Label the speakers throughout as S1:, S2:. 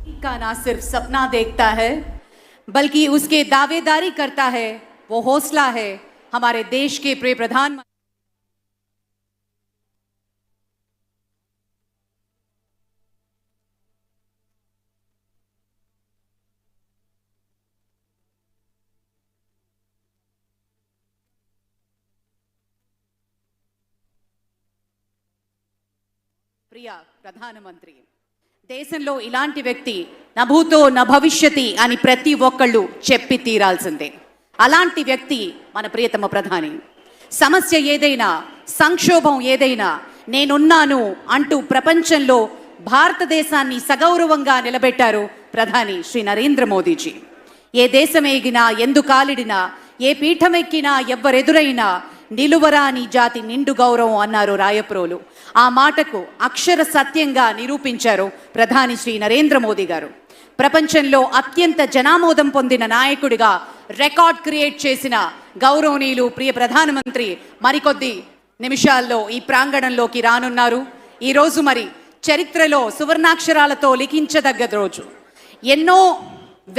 S1: का ना सिर्फ सपना देखता है बल्कि उसके दावेदारी करता है। वो हौसला है हमारे देश के प्रिय प्रधानमंत्री। ప్రియ ప్రధానమంత్రి, దేశంలో ఇలాంటి వ్యక్తి నభూతో నభవిష్యతి అని ప్రతి ఒక్కళ్ళు చెప్పి తీరాల్సిందే. అలాంటి వ్యక్తి మన ప్రియతమ ప్రధాని. సమస్య ఏదైనా, సంక్షోభం ఏదైనా నేనున్నాను అంటూ ప్రపంచంలో భారతదేశాన్ని సగౌరవంగా నిలబెట్టారు ప్రధాని శ్రీ నరేంద్ర మోదీజీ. ఏ దేశమేగినా, ఎందు కాలిడినా, ఏ పీఠమెక్కినా, ఎవ్వరెదురైనా నిలువరాని జాతి నిండు గౌరవం అన్నారు రాయప్రోలు. ఆ మాటకు అక్షర సత్యంగా నిరూపించారు ప్రధాని శ్రీ నరేంద్ర మోదీ గారు. ప్రపంచంలో అత్యంత జనామోదం పొందిన నాయకుడిగా రికార్డ్ క్రియేట్ చేసిన గౌరవనీయులు ప్రియ ప్రధానమంత్రి మరికొద్ది నిమిషాల్లో ఈ ప్రాంగణంలోకి రానున్నారు. ఈరోజు మరి చరిత్రలో సువర్ణాక్షరాలతో లిఖించదగ్గ రోజు. ఎన్నో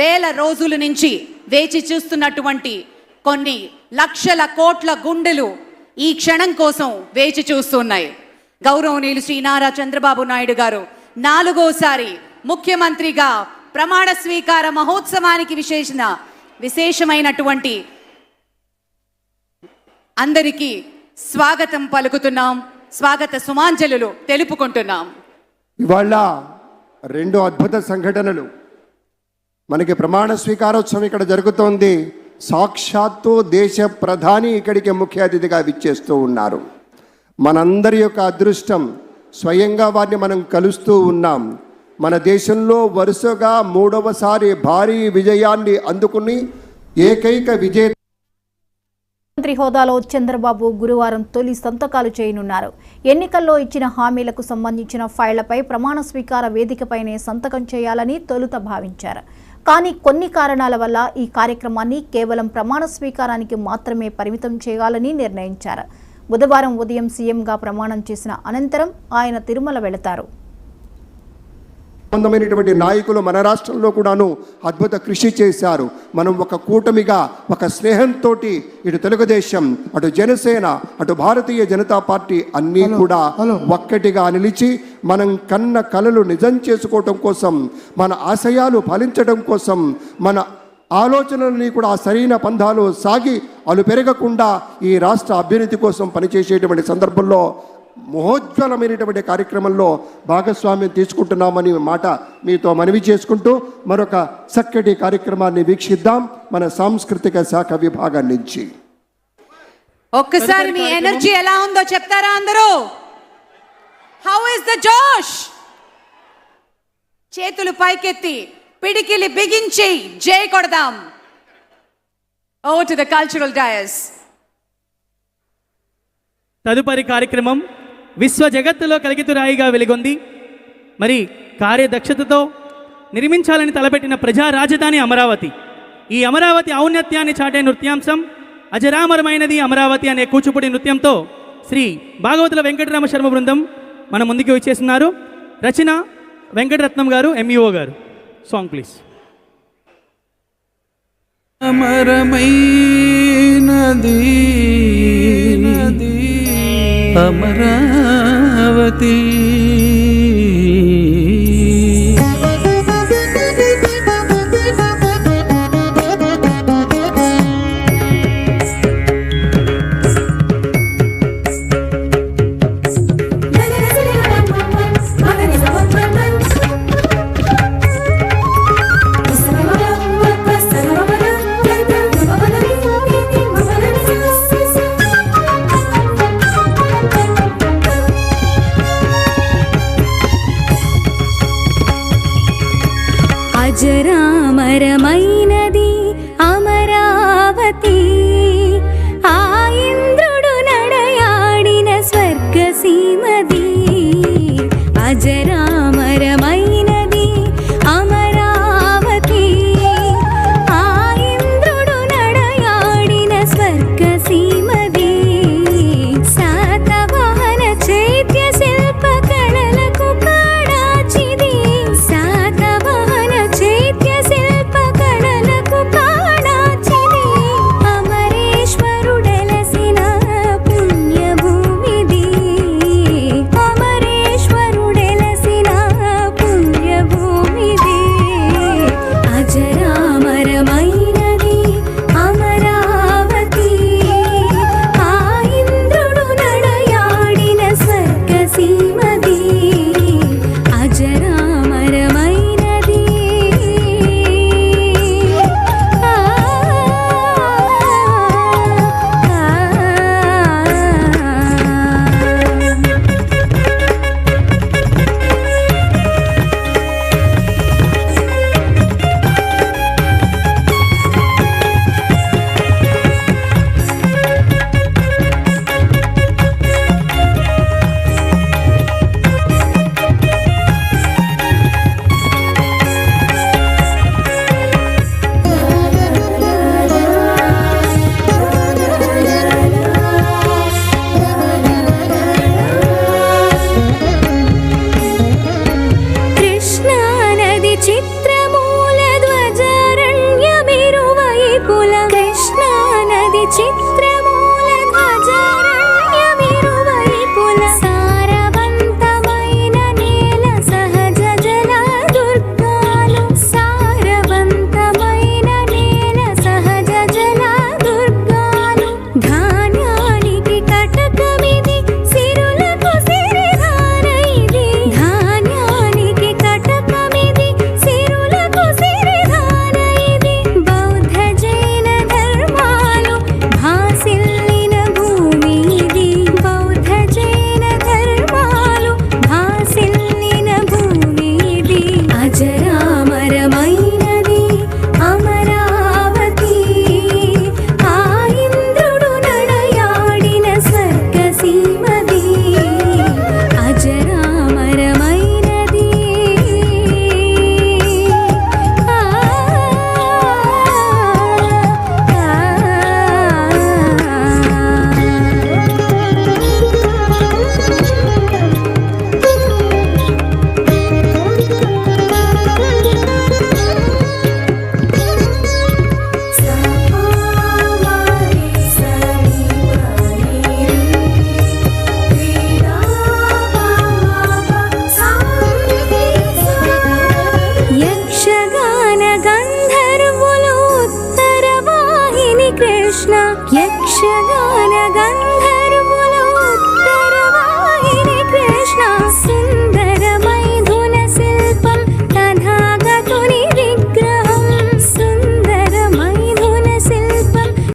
S1: వేల రోజుల నుంచి వేచి చూస్తున్నటువంటి కొన్ని లక్షల కోట్ల గుండెలు ఈ క్షణం కోసం వేచి చూస్తున్నాయి. గౌరవనీయులు శ్రీ నారా చంద్రబాబు నాయుడు గారు 4వ ముఖ్యమంత్రిగా ప్రమాణ స్వీకార మహోత్సవానికి విశేషమైనటువంటి అందరికీ స్వాగతం పలుకుతున్నాం. స్వాగత సుమాంజలులు తెలుపుకుంటున్నాం.
S2: ఇవాళ 2 అద్భుత సంఘటనలు. మనకి ప్రమాణ స్వీకారోత్సవం ఇక్కడ జరుగుతోంది. సాక్షాత్తు దేశ ప్రధాని ఇక్కడికి ముఖ్య అతిథిగా విచ్చేస్తూ ఉన్నారు. మనందరి యొక్క అదృష్టం, స్వయంగా వారిని మనం కలుస్తూ ఉన్నాం. మన దేశంలో వరుసగా 3వసారి భారీ విజయాన్ని అందుకుని ఏకైక విజేత
S3: మంత్రి హోదాలో చంద్రబాబు గురువారం తొలి సంతకాలు చేయనున్నారు. ఎన్నికల్లో ఇచ్చిన హామీలకు సంబంధించిన ఫైళ్లపై ప్రమాణ స్వీకార వేదికపైనే సంతకం చేయాలని తొలుత భావించారు. కానీ కొన్ని కారణాల వల్ల ఈ కార్యక్రమాన్ని కేవలం ప్రమాణ స్వీకారానికి మాత్రమే పరిమితం చేయాలని నిర్ణయించారు. బుధవారం ఉదయం సీఎంగా ప్రమాణం చేసిన అనంతరం ఆయన తిరుమల వెళతారు.
S2: సంబంధమైనటువంటి నాయకులు మన రాష్ట్రంలో కూడాను అద్భుత కృషి చేశారు. మనం ఒక కూటమిగా, ఒక స్నేహంతో ఇటు తెలుగుదేశం, అటు జనసేన, అటు భారతీయ జనతా పార్టీ అన్నీ కూడా ఒక్కటిగా నిలిచి మనం కన్న కలలు నిజం చేసుకోవటం కోసం, మన ఆశయాలు ఫలించడం కోసం, మన ఆలోచనలని కూడా సరైన పంధాలు సాగి అలు పెరగకుండా ఈ రాష్ట్ర అభ్యున్నతి కోసం పనిచేసేటువంటి సందర్భంలో మహోజ్వలమైనటువంటి కార్యక్రమంలో భాగస్వామ్యం తీసుకుంటున్నామని మాట మీతో మనవి చేసుకుంటూ మరొక చక్కటి కార్యక్రమాన్ని వీక్షిద్దాం మన సాంస్కృతిక శాఖ విభాగం నుంచి.
S1: ఒక్కసారి మీ ఎనర్జీ ఎలా ఉందో చెప్తారా అందరూ? హౌ ఇస్ ద జోష్? చేతులు పైకెత్తి పిడికిలి బిగించి జై కొడదాం. Over to the cultural dais.
S4: తదుపరి కార్యక్రమం విశ్వ జగత్తులో కలిగితురాయిగా వెలుగొంది. మరి కార్యదక్షతతో నిర్మించాలని తలపెట్టిన ప్రజా రాజధాని అమరావతి. ఈ అమరావతి ఔన్నత్యాన్ని చాటే నృత్యాంశం అజరామరమైనది అమరావతి అనే కూచిపూడి నృత్యంతో శ్రీ భాగవతుల వెంకటరామ శర్మ బృందం మన ముందుకు వచ్చేస్తున్నారు. రచన Venkataratnam garu, MEO garu. Song please.
S5: అమరమైనది అమరావతి
S6: అజరామరమైనది అమరావతి